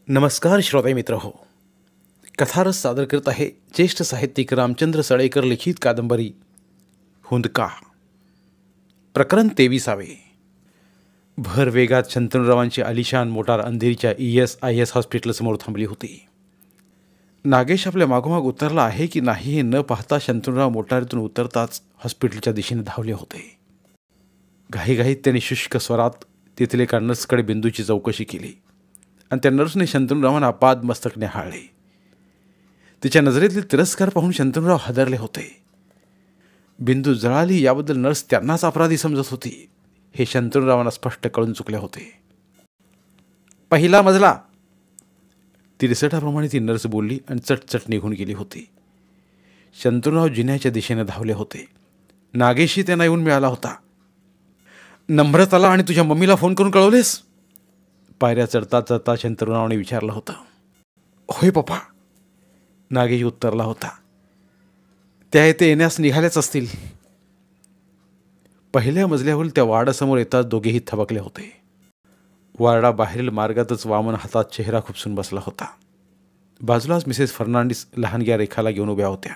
नमस्कार श्रोते मित्र हो. कथारस सादर करत आहे ज्येष्ठ साहित्यिक रामचंद्र सळेकर लिखित कादंबरी हुंदका. प्रकरण 23. भर वेगात शंतनुरावांची आलिशान मोटार अंधेरीच्या ESIS हॉस्पिटलसमोर थांबली होती. नागेश आपल्या मागोमाग उतरला आहे की नाही हे न पाहता शंतनुराव मोटारीतून उतरताच हॉस्पिटलच्या दिशेने धावले होते. घाईघाईत त्यांनी शुष्क स्वरात तेथील एका नर्सकडे बिंदूची चौकशी केली आणि त्या नर्सने शंतनुरावांना पाद मस्तकने हाळले. तिच्या नजरेतले तिरस्कार पाहून शंतनुराव हादरले होते. बिंदू जळाली याबद्दल नर्स त्यांनाच अपराधी समजत होती हे शंतनुरावांना स्पष्ट कळून चुकले होते. पहिला मजला, तिरसटाप्रमाणे ती नर्स बोलली आणि चटचट निघून गेली होती. शंतनुराव जिन्याच्या दिशेने धावले होते. नागेशही त्यांना येऊन मिळाला होता. नम्रताला आणि तुझ्या मम्मीला फोन करून कळवलेस? पायऱ्या चढता चढता शंतनुरावाने विचारलं होतं. होय पप्पा, नागेश उत्तरला होता. त्या येथे येण्यास निघाल्याच असतील. पहिल्या मजल्यावर त्या वार्डासमोर येताच दोघेही थबकले होते. वार्डाबाहेरील मार्गातच वामन हातात चेहरा खुपसून बसला होता. बाजूलाच मिसेस फर्नांडिस लहानग्या रेखाला घेऊन उभ्या होत्या.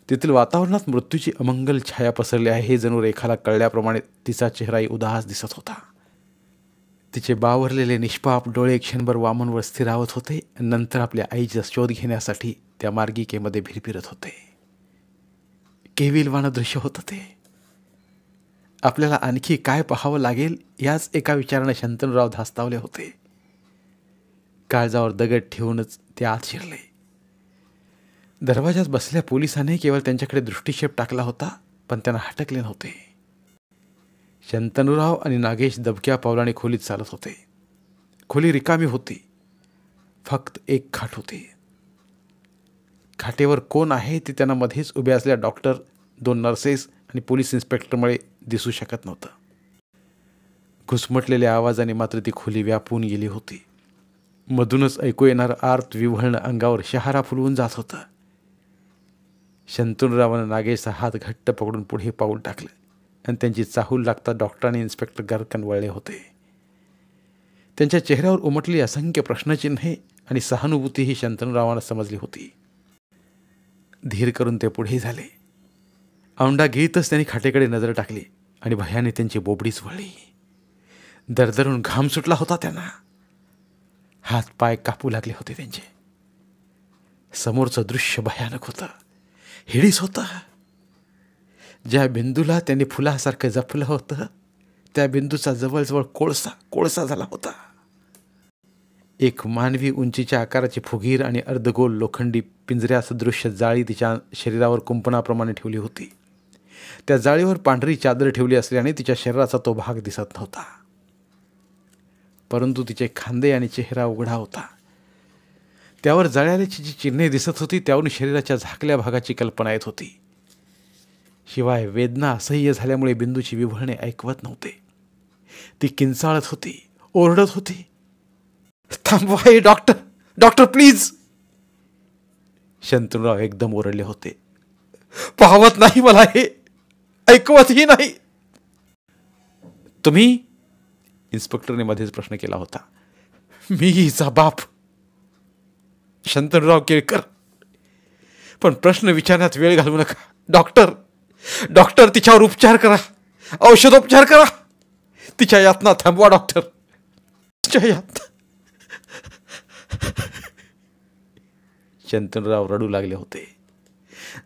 तेथील वातावरणात मृत्यूची अमंगल छाया पसरली आहे हे जणू रेखाला कळल्याप्रमाणे तिचा चेहराही उदास दिसत होता. तिचे बावरलेले निष्पाप डोळे क्षणभर वामनवर स्थिरावत होते. नंतर आपल्या आईचा शोध घेण्यासाठी त्या मार्गिकेमध्ये भिरभिरत होते. केविलवाणं दृश्य होतं ते. आपल्याला आणखी काय पाहावं लागेल याच एका विचाराने शंतनुराव धास्तावले होते. काळजावर दगड ठेवूनच ते आत शिरले. दरवाजात बसलेल्या पोलिसाने केवळ त्यांच्याकडे दृष्टिक्षेप टाकला होता, पण त्यांना हटकले नव्हते. शंतनुराव आणि नागेश दबक्या पावलाने खोलीत चालत होते. खोली रिकामी होती. फक्त एक खाट होती. खाटेवर कोण आहे ते त्यांना मध्येच उभ्या असलेल्या डॉक्टर, 2 नर्सेस आणि पोलीस इन्स्पेक्टरमुळे दिसू शकत नव्हतं. घुसमटलेल्या आवाजाने मात्र ती खोली व्यापून गेली होती. मधूनच ऐकू येणारं आर्त विव्हळणं अंगावर शहारा फुलवून जात होतं. शंतनुरावानं नागेशचा हात घट्ट पकडून पुढे पाऊल टाकलं आणि त्यांची चाहूल लागता डॉक्टर आणि इन्स्पेक्टर गर्दकन वळले होते. त्यांच्या चेहऱ्यावर उमटली असंख्य प्रश्नचिन्हे आणि सहानुभूती ही शंतनुरावांना समजली होती. धीर करून ते पुढे झाले. औंढा गिळतच त्यांनी खाटेकडे नजर टाकली आणि भयाने त्यांची बोबडीच वळली. दरदरून घाम सुटला होता त्यांना. हात पाय कापू लागले होते त्यांचे. समोरचं दृश्य भयानक होतं. हिडीस होतं. ज्या बिंदूला त्यांनी फुलासारखं जपलं होतं त्या बिंदूचा जवळजवळ कोळसा झाला होता. एक मानवी उंचीच्या आकाराची फुगीर आणि अर्धगोल लोखंडी पिंजऱ्यासदृश्य जाळी तिच्या शरीरावर कुंपणाप्रमाणे ठेवली होती. त्या जाळीवर पांढरी चादर ठेवली असल्याने तिच्या शरीराचा तो भाग दिसत नव्हता. परंतु तिचे खांदे आणि चेहरा उघडा होता. त्यावर जाळ्याची जी चिन्हे दिसत होती त्यावरून शरीराच्या झाकल्या भागाची कल्पना येत होती. शिवाय वेदना असह्य झाल्यामुळे बिंदूची विव्हळणे ऐकवत नव्हते. ती किंचाळत होती, ओरडत होती. थांबवा हे डॉक्टर, डॉक्टर प्लीज. शंतनुराव एकदम ओरडले होते. पाहवत नाही मला हे, ऐकवतही नाही. तुम्ही? इन्स्पेक्टरने मध्येच प्रश्न केला होता. मी हिचा बाप, शंतनुराव केळकर. पण प्रश्न विचारण्यात वेळ घालवू नका. डॉक्टर, डॉक्टर तिच्यावर उपचार करा, औषधोपचार करा. तिच्या यातना थांबवा डॉक्टर, तिच्या यातना. शंतनुराव रडू लागले होते.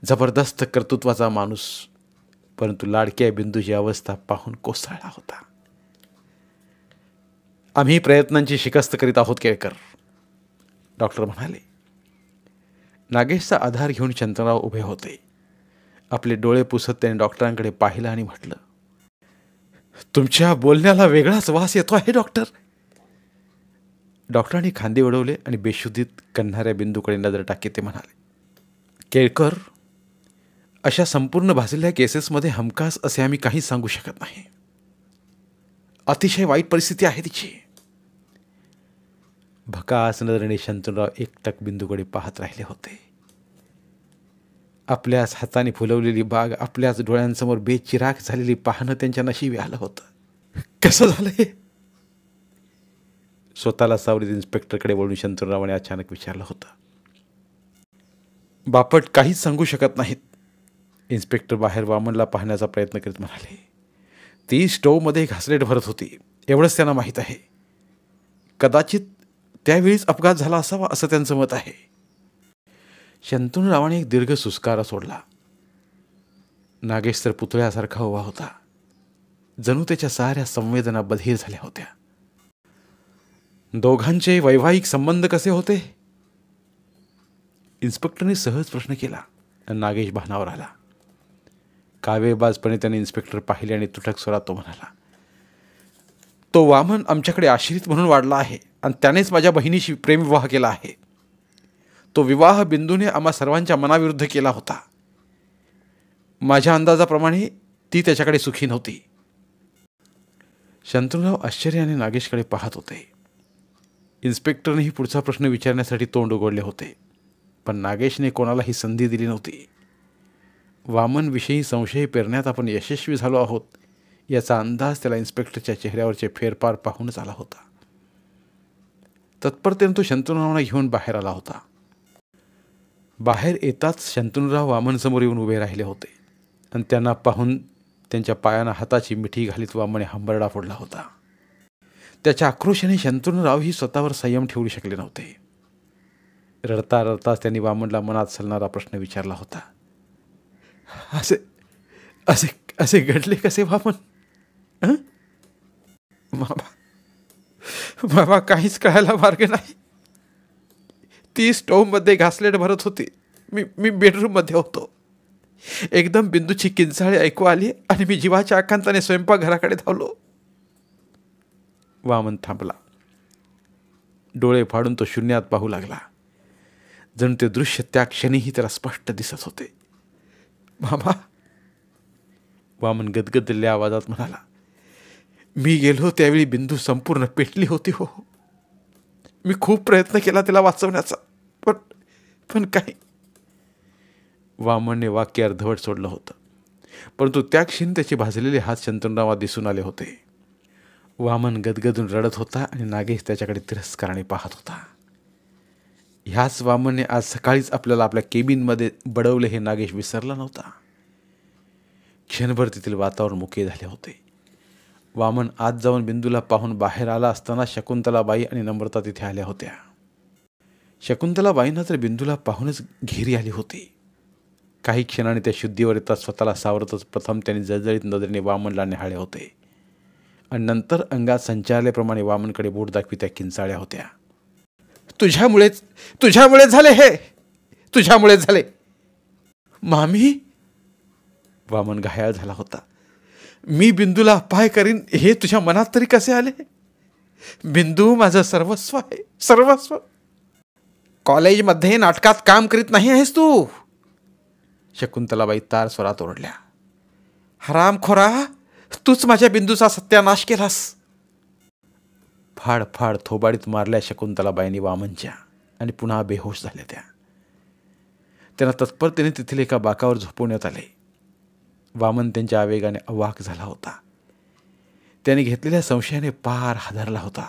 जबरदस्त कर्तृत्वाचा माणूस, परंतु लाडक्या बिंदूची अवस्था पाहून कोसळला होता. आम्ही प्रयत्नांची शिकस्त करीत आहोत केळकर, डॉक्टर म्हणाले. नागेशचा आधार घेऊन शंतनुराव उभे होते. आपले डोळे पुसत त्याने डॉक्टरांकडे पाहिलं आणि म्हटलं, तुमच्या बोलण्याला वेगळाच वास येतो आहे डॉक्टर. डॉक्टरांनी खांदे उडवले आणि बेशुद्धीत कण्णाऱ्या बिंदूकडे नजर टाकीत ते म्हणाले, केळकर, अशा संपूर्ण भाजलेल्या केसेसमध्ये हमखास असे आम्ही काहीच सांगू शकत नाही. अतिशय वाईट परिस्थिती आहे तिची. भकास नजरेने शंतनुराव एकटक बिंदूकडे पाहत राहिले होते. आपल्याच हाताने फुलवलेली बाग आपल्याच डोळ्यांसमोर बेचिराग झालेली पाहणं त्यांच्या नशिबी आलं होतं. कसं झालं हे? स्वतःला सावरीत इन्स्पेक्टरकडे वळून शंतनूरावाने अचानक विचारलं होतं. बापट काहीच सांगू शकत नाहीत. इन्स्पेक्टर बाहेर वामनला पाहण्याचा प्रयत्न करीत म्हणाले. ती स्टोव्हमध्ये घासलेट भरत होती, एवढंच त्यांना माहीत आहे. कदाचित त्यावेळीच अपघात झाला असावा असं त्यांचं मत आहे. शंतनूरावाने एक दीर्घ सुस्कारा सोडला. नागेश तर पुतळ्यासारखा उभा होता. जणू त्याच्या साऱ्या संवेदना बधीर झाल्या होत्या. दोघांचे वैवाहिक संबंध कसे होते? इन्स्पेक्टरने सहज प्रश्न केला. नागेश भानावर आला. कावेबाजपणे त्याने इन्स्पेक्टर पाहिले आणि तुटक स्वरात तो म्हणाला, तो वामन आमच्याकडे आश्रित म्हणून वाढला आहे आणि त्यानेच माझ्या बहिणीशी प्रेमविवाह केला आहे. तो विवाह बिंदूने आम्हा सर्वांच्या मनाविरुद्ध केला होता. माझ्या अंदाजाप्रमाणे ती त्याच्याकडे सुखी नव्हती. शंतनूराव आश्चर्याने नागेशकडे पाहत होते. इन्स्पेक्टरनेही पुढचा प्रश्न विचारण्यासाठी तोंड उघडले होते, पण नागेशने कोणालाही संधी दिली नव्हती. वामनविषयी संशय पेरण्यात आपण यशस्वी झालो आहोत याचा अंदाज त्याला इन्स्पेक्टरच्या चेहऱ्यावरचे फेरफार पाहूनच आला होता. तत्परतेने तो शंतनूरावांना घेऊन बाहेर आला होता. बाहेर येताच शंतनूराव वामनसमोर येऊन उभे राहिले होते आणि त्यांना पाहून त्यांच्या पायानं हाताची मिठी घालीत वामने हंबरडा फोडला होता. त्याच्या आक्रोशाने शंतनूरावही स्वतःवर संयम ठेवू शकले नव्हते. रडता रडताच त्यांनी वामनला मनात सलणारा प्रश्न विचारला होता. असे असे असे घडले कसे वामन? बाबा काहीच कळायला मार्ग नाही. ती स्टोव्हमध्ये घासलेट भरत होती. मी बेडरूममध्ये होतो. एकदम बिंदूची किंचाळी ऐकू आली आणि मी जीवाच्या आकांताने स्वयंपाकघराकडे धावलो. वामन थांबला. डोळे फाडून तो शून्यात पाहू लागला. जणू ते दृश्य त्या क्षणीही त्याला स्पष्ट दिसत होते. मामा, वामन गदगदलेल्या आवाजात म्हणाला, मी गेलो त्यावेळी बिंदू संपूर्ण पेटली होती हो. मी खूप प्रयत्न केला तिला वाचवण्याचा, पण काही. वामनने वाक्य अर्धवट सोडलं होतं, परंतु त्या क्षणी त्याचे भाजलेले हात शंतनूरावात दिसून आले होते. वामन गदगदून रडत होता आणि नागेश त्याच्याकडे तिरस्काराने पाहत होता. ह्याच वामनने आज सकाळीच आपल्याला आपल्या केबिनमध्ये बडवले हे नागेश विसरला नव्हता. क्षणभर तेथील वातावरण मुके झाले होते. वामन आत जाऊन बिंदूला पाहून बाहेर आला असताना शकुंतलाबाई आणि नम्रता तिथे आल्या होत्या. शकुंतलाबाईंना तर बिंदूला पाहूनच घेरी आली होती. काही क्षणाने त्या शुद्धीवर येतात स्वतःला सावरतच प्रथम त्यांनी जळजळीत नजरेने वामनला निहाळले होते आणि नंतर अंगात संचारल्याप्रमाणे वामनकडे बोट दाखवी त्या किंचाळ्या होत्या. तुझ्यामुळेच झाले हे, तुझ्यामुळेच झाले. मामी, वामन घायाळ झाला होता. मी बिंदूला अपाय करीन हे तुझ्या मनात तरी कसे आले? बिंदू माझं सर्वस्व आहे, सर्वस्व. कॉलेजमध्ये नाटकात काम करीत नाही आहेस तू? शकुंतलाबाई तार स्वरात ओरडल्या. हरामखोरा, तूच माझ्या बिंदूचा सत्यानाश केलास. फाड फाड थोबाडीत मारल्या शकुंतलाबाईंनी वामनच्या आणि पुन्हा बेहोश झाल्या. त्यांना तत्परतेने तेथील एका बाकावर झोपवण्यात आले. वामन त्यांच्या आवेगाने अवाक झाला होता. त्याने घेतलेल्या संशयाने पार हादरला होता.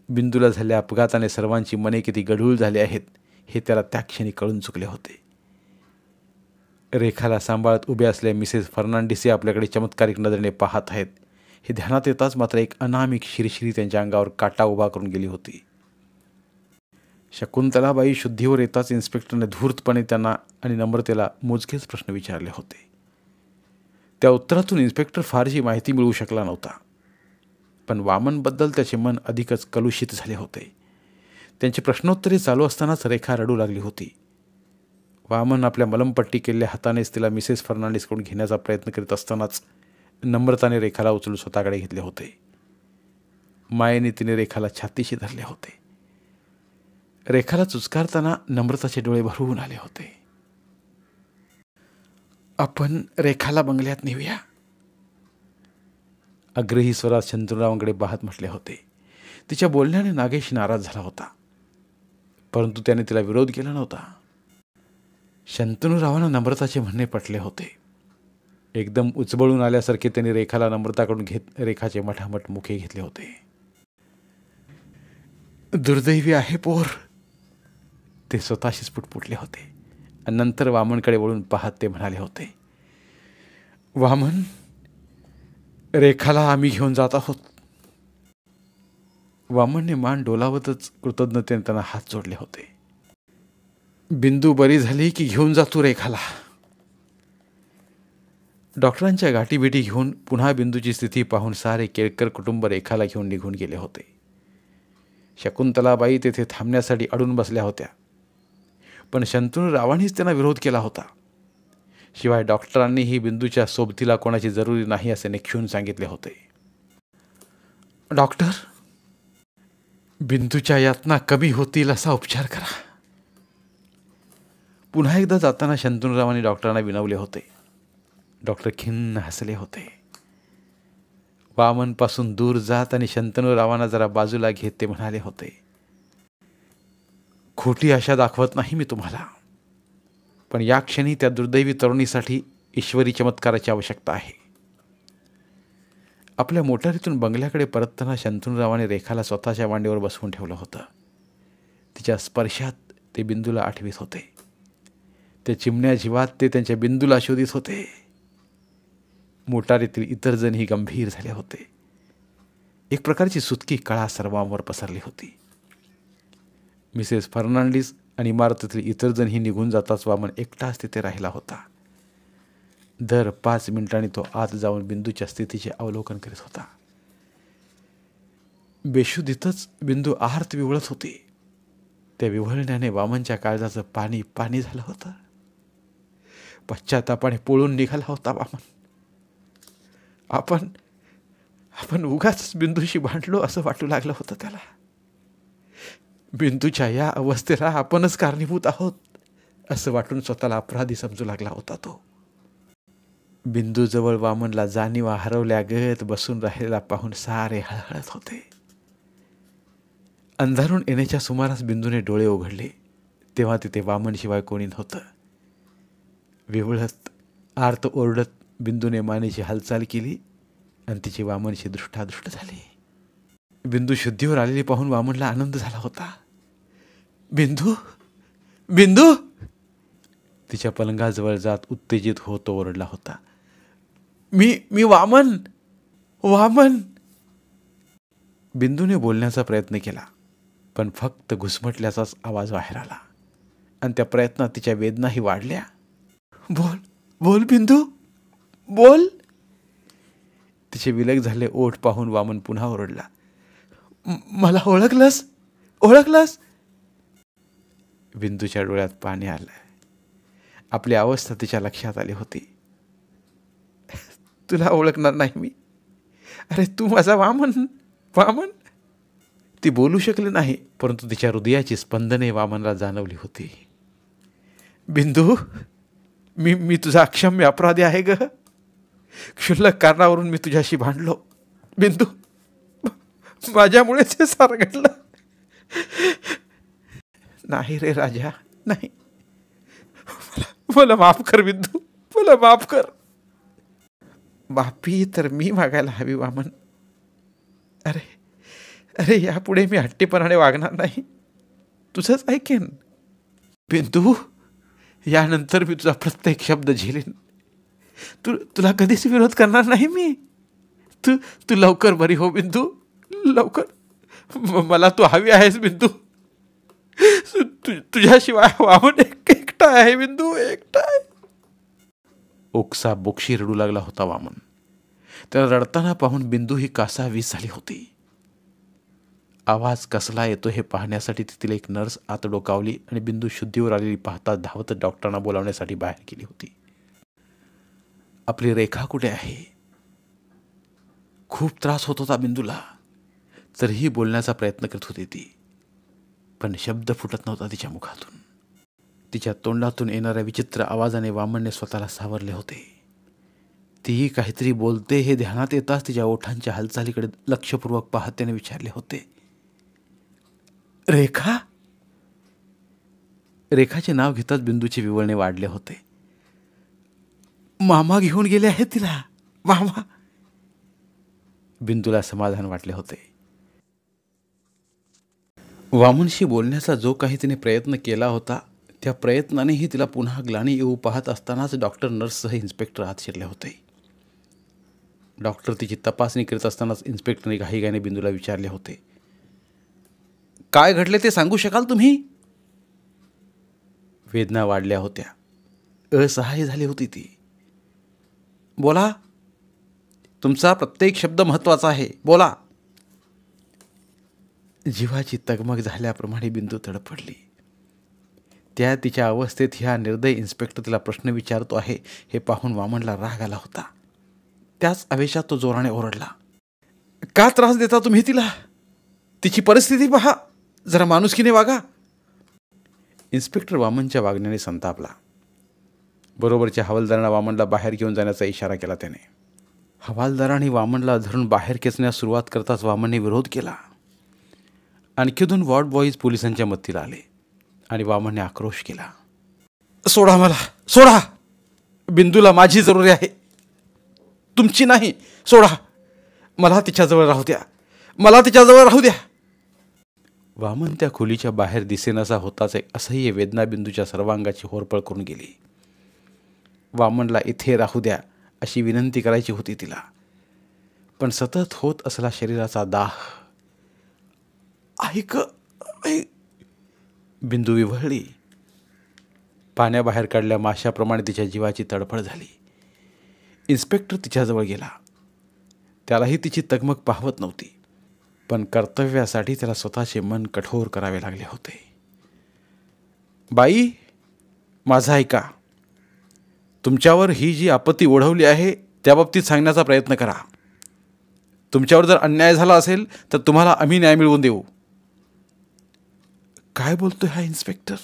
बिंदूला झालेल्या अपघाताने सर्वांची मने किती गढूळ झाली आहेत हे त्याला त्या क्षणी कळून चुकले होते. रेखाला सांभाळत उभे असलेल्या मिसेस फर्नांडिस आपल्याकडे चमत्कारिक नजरेने पाहत आहेत हे ध्यानात येताच मात्र एक अनामिक शिरशिरी त्यांच्या अंगावर काटा उभा करून गेली होती. शकुंतलाबाई शुद्धीवर येताच इन्स्पेक्टरने धूर्तपणे त्यांना आणि नम्रतेला मोजकेच प्रश्न विचारले होते. त्या उत्तरातून इन्स्पेक्टर फारशी माहिती मिळवू शकला नव्हता, पण वामनबद्दल त्याचे मन अधिकच कलुषित झाले होते. त्यांची प्रश्नोत्तरे चालू असतानाच रेखा रडू लागली होती. वामन आपल्या मलमपट्टी केलेल्या हातानेच तिला मिसेस फर्नांडिसकडून घेण्याचा प्रयत्न करीत असतानाच नम्रताने रेखाला उचलून स्वतःकडे घेतले होते. मायेने तिने रेखाला छातीशी धरले होते. रेखाला चुचकारताना नम्रताचे डोळे भरून आले होते. आपण रेखाला बंगल्यात नेऊया, आग्रही स्वरात शंतनूरावांकडे पाहत म्हटले होते. तिच्या बोलण्याने नागेश नाराज झाला होता, परंतु त्याने तिला विरोध केला नव्हता. शंतनूरावांना नम्रताचे म्हणणे पटले होते. एकदम उचबळून आल्यासारखे त्यांनी रेखाला नम्रताकडून घेत रेखाचे मठामठ मुखे घेतले होते. दुर्दैवी आहे पोर, ते स्वतःशीच पुटपुटले होते. आणि नंतर वामनकडे वळून पाहत ते म्हणाले होते, वामन, रेखाला आम्ही घेऊन जात आहोत. वामनने मान डोलावतच कृतज्ञतेने त्यांना हात जोडले होते. बिंदू बरी झाली की घेऊन जातो रेखाला. डॉक्टरांच्या गाठीभेटी घेऊन पुन्हा बिंदूची स्थिती पाहून सारे केळकर कुटुंब रेखाला घेऊन निघून गेले होते. शकुंतलाबाई तेथे थांबण्यासाठी अडून बसल्या होत्या, पण शंतनूरावांनीच त्यांना विरोध केला होता. शिवाय डॉक्टरांनीही बिंदूच्या सोबतीला कोणाची जरुरी नाही असे निक्षून सांगितले होते. डॉक्टर, बिंदूच्या यातना कमी होतील असा उपचार करा. पुन्हा एकदा जाताना शंतनूरावांनी डॉक्टरांना विनवले होते. डॉक्टर खिन्न हसले होते. वामनपासून दूर जात आणि शंतनूरावांना जरा बाजूला घेत ते म्हणाले होते, खोटी आशा दाखवत नाही मी तुम्हाला, पण या क्षणी त्या दुर्दैवी तरुणीसाठी ईश्वरी चमत्काराची आवश्यकता आहे. आपल्या मोटारीतून बंगल्याकडे परतताना शंतनूरावांनी रेखाला स्वतःच्या मांडीवर बसवून ठेवलं होतं. तिच्या स्पर्शात ते बिंदूला आठवीत होते. ते चिमण्या जीवात ते त्यांच्या बिंदूला शोधित होते. मोटारीतील इतर जणही गंभीर झाले होते. एक प्रकारची सुतकी कळा सर्वांवर पसरली होती. मिसेस फर्नांडिस आणि इमारतीतील इतर जणही निघून जाताच वामन एकटाच तिथे राहिला होता. दर 5 मिनिटांनी तो आत जाऊन बिंदूच्या स्थितीचे अवलोकन करीत होता. बेशुद्धीतच बिंदू आर्त विवळत होती. त्या विव्हळण्याने वामनच्या काळजाचं पाणी पाणी झालं होतं. पश्चातापाने पोळून निघाला होता वामन. आपण उगाच बिंदूशी भांडलो असं वाटू लागलं होतं त्याला. बिंदूच्या या अवस्थेला आपणच कारणीभूत आहोत असं वाटून स्वतःला अपराधी समजू लागला होता तो. बिंदूजवळ वामनला जाणीवा हरवल्यागत बसून राहिलेला पाहून सारे हळहळत होते. अंधारून येण्याच्या सुमारास बिंदूने डोळे उघडले तेव्हा तिथे वामनशिवाय कोणी नव्हतं. विवळत आर्त ओरडत बिंदूने मानेची हालचाल केली आणि तिची वामनशी दृष्टादृष्ट झाली. बिंदू शुद्धीवर आलेली पाहून वामनला आनंद झाला होता. बिंदू, बिंदू, तिच्या पलंगाजवळ जात उत्तेजित होत ओरडला होता. मी वामन, वामन. बिंदूने बोलण्याचा प्रयत्न केला, पण फक्त घुसमटल्याचाच आवाज बाहेर आला आणि त्या प्रयत्नात तिच्या वेदनाही वाढल्या. बोल, बोल बिंदू, बोल. तिचे विलग झाले ओठ पाहून वामन पुन्हा ओरडला. मला ओळखलंस, ओळखलंस. बिंदूच्या डोळ्यात पाणी आलं. आपली अवस्था तिच्या लक्षात आली होती. तुला ओळखणार नाही मी. अरे तू माझा वामन, वामन. ती बोलू शकली नाही, परंतु तिच्या हृदयाची स्पंदने वामनला जाणवली होती. बिंदू, मी तुझा अक्षम्य अपराधी आहे ग. क्षुल्लक कारणावरून मी तुझ्याशी भांडलो. बिंदू, माझ्यामुळेच हे सारं घडलं. नाही रे राजा, नाही. मला माफ कर बिंदू, मला माफ कर. माफी तर मी मागायला हवी वामन. अरे यापुढे मी हट्टीपणाने वागणार नाही. तुझंच ऐकेन. बिंदू, यानंतर मी तुझा प्रत्येक शब्द झेलेन. तुला कधीच विरोध करणार नाही मी. तू लवकर बरी हो बिंदू, लवकर. मला तू हवी आहेस बिंदू. तुझ्याशिवाय वामन एकटा आहे बिंदू, एकटा आहे. ओक्सा बोक्षी रडू लागला होता वामन. त्याला रडताना पाहून बिंदू ही कासावीस झाली होती. आवाज कसला येतो हे पाहण्यासाठी तिथली एक नर्स आत डोकावली आणि बिंदू शुद्धीवर आलेली पाहता धावत डॉक्टरांना बोलावण्यासाठी बाहेर गेली होती. आपली रेखा कुठे आहे? खूप त्रास होत होता बिंदूला, तरीही बोलण्याचा प्रयत्न करत होती ती, पण शब्द फुटत नव्हता तिच्या मुखातून. तिच्या तोंडातून येणाऱ्या विचित्र आवाजाने वामनने स्वतःला सावरले होते. तीही काहीतरी बोलते हे ध्यानात येताच तिच्या ओठांच्या हालचालीकडे लक्षपूर्वक पाहत त्याने विचारले होते, रेखा? रेखाचे नाव घेताच बिंदूचे विवळणे वाढले होते. मामा घेऊन गेले आहेत तिला, मामा. बिंदूला समाधान वाटले होते. वामनशी बोलण्याचा जो काही तिने प्रयत्न केला होता त्या प्रयत्नानेही तिला पुन्हा ग्लानी येऊ पाहत असतानाच डॉक्टर नर्ससह इन्स्पेक्टर आत शिरले होते. डॉक्टर तिची तपासणी करीत असतानाच इन्स्पेक्टरने घाईघाईने बिंदूला विचारले होते, काय घडले ते सांगू शकाल तुम्ही? वेदना वाढल्या होत्या, असहाय्य झाली होती ती. बोला, तुमचा प्रत्येक शब्द महत्त्वाचा आहे, बोला. जीवाची तगमग झाल्याप्रमाणे बिंदू तडफडली. त्या तिच्या अवस्थेत ह्या निर्दय इन्स्पेक्टर तिला प्रश्न विचारतो आहे हे पाहून वामनला राग आला होता. त्याच आवेशात तो जोराने ओरडला, का त्रास देता तुम्ही तिला? तिची परिस्थिती पहा, जरा माणुसकीने वागा. इन्स्पेक्टर वामनच्या वागण्याने संतापला. बरोबरच्या हवालदारांना वामनला बाहेर घेऊन जाण्याचा इशारा केला त्याने. हवालदारांनी वामनला धरून बाहेर खेचण्यास सुरुवात करताच वामनने विरोध केला. आणखी 2 वॉर्ड बॉईज पोलिसांच्या मदतीला आले आणि वामनने आक्रोश केला, सोडा मला, सोडा. बिंदूला माझी जरुरी आहे, तुमची नाही. सोडा मला, तिच्याजवळ राहू द्या, मला तिच्याजवळ राहू द्या. वामन त्या खोलीच्या बाहेर दिसेनासा होताच एक असह्य वेदना बिंदूच्या सर्वांगाची होरपळ करून गेली. वामनला इथे राहू द्या अशी विनंती करायची होती तिला, पण सतत होत असला शरीराचा दाह. ऐक, बिंदू विव्हळली. पाण्याबाहेर काढल्या माशाप्रमाणे तिच्या जीवाची तडफड झाली. इन्स्पेक्टर तिच्याजवळ गेला. त्यालाही तिची तगमग पाहवत नव्हती, पण कर्तव्यासाठी त्याला स्वतःचे मन कठोर करावे लागले होते. बाई, माझा ऐका. तुमच्यावर ही जी आपत्ती ओढवली आहे त्याबाबतीत सांगण्याचा प्रयत्न करा. तुमच्यावर जर अन्याय झाला असेल तर तुम्हाला आम्ही न्याय मिळवून देऊ. काय बोलतोय हा इन्स्पेक्टर?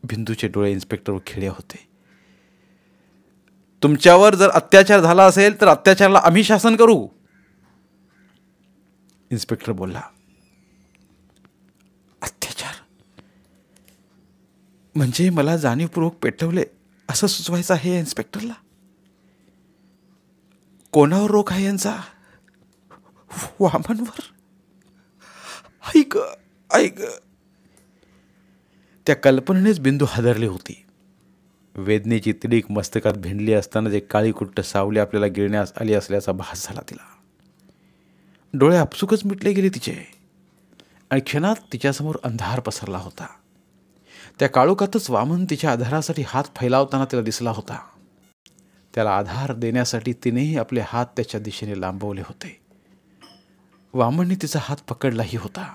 बिंदूचे डोळे इन्स्पेक्टरवर खिळे होते. तुमच्यावर जर अत्याचार झाला असेल तर अत्याचाराला आम्ही शासन करू. इन्स्पेक्टर बोलला, अत्याचार म्हणजे मला जाणीवपूर्वक पेटवले असं सुचवायचं आहे या इन्स्पेक्टरला? कोणावर रोख आहे यांचा? वामनवर? ऐक ऐक. त्या कल्पनेनेच बिंदू हादरली होती. वेदनेची तिडीक मस्तकात भिंडली असताना जे काळी कुट्ट सावली आपल्याला गिळण्यास आली असल्याचा भास झाला तिला. डोळे आपसुकच मिटले गेले तिचे आणि क्षणात तिच्यासमोर अंधार पसरला होता. त्या काळोखातच वामन तिच्या आधारासाठी हात फैलावताना तिला दिसला होता. त्याला आधार देण्यासाठी तिनेही आपले हात त्याच्या दिशेने लांबवले होते. वामनने तिचा हात पकडलाही होता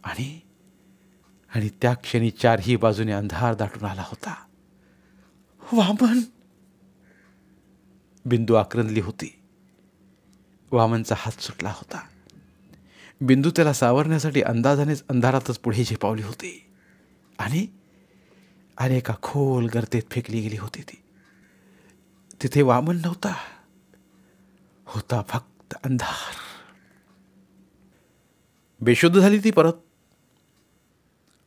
आणि त्या क्षणी चारही बाजूने अंधार दाटून आला होता. वामन! बिंदू आक्रंदली होती. वामनचा हात सुटला होता. बिंदू त्याला सावरण्यासाठी अंदाजानेच अंधारातच पुढे झेपावली होती आणि एका खोल गर्तेत फेकली गेली होती ती. तिथे वामन नव्हता, होता फक्त अंधार. बेशुद्ध झाली ती परत.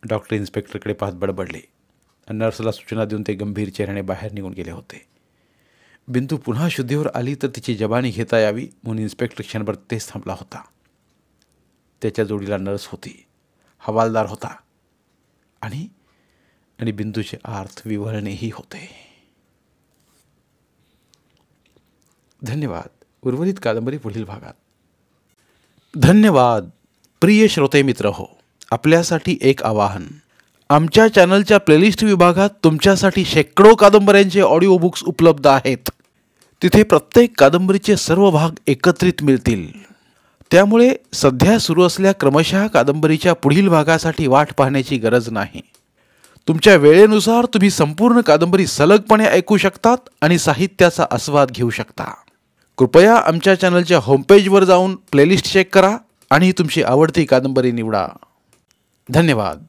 डॉक्टर इन्स्पेक्टरकडे पाहत बडबडले. नर्सला सूचना देऊन ते गंभीर चेहऱ्याने बाहेर निघून गेले होते. बिंदू पुन्हा शुद्धीवर आली तर तिची जबानी घेता यावी म्हणून इन्स्पेक्टर क्षणभर तेच थांबला होता. त्याच्या जोडीला नर्स होती, हवालदार होता आणि बिंदूचे आर्थ विव्हळणेही होते. धन्यवाद. उर्वरित कादंबरी पुढील भागात. धन्यवाद. प्रिय श्रोते मित्र हो, आपल्यासाठी एक आवाहन. आमच्या चॅनलच्या प्लेलिस्ट विभागात तुमच्यासाठी शेकडो कादंबऱ्यांचे ऑडिओ बुक्स उपलब्ध आहेत. तिथे प्रत्येक कादंबरीचे सर्व भाग एकत्रित मिळतील. त्यामुळे सध्या सुरू असलेल्या क्रमशः कादंबरीच्या पुढील भागासाठी वाट पाहण्याची गरज नाही. तुमच्या वेळेनुसार तुम्ही संपूर्ण कादंबरी सलगपणे ऐकू शकतात आणि साहित्याचा आस्वाद घेऊ शकता. कृपया आमच्या चॅनलच्या होमपेजवर जाऊन प्लेलिस्ट चेक करा आणि तुमची आवडती कादंबरी निवडा. धन्यवाद.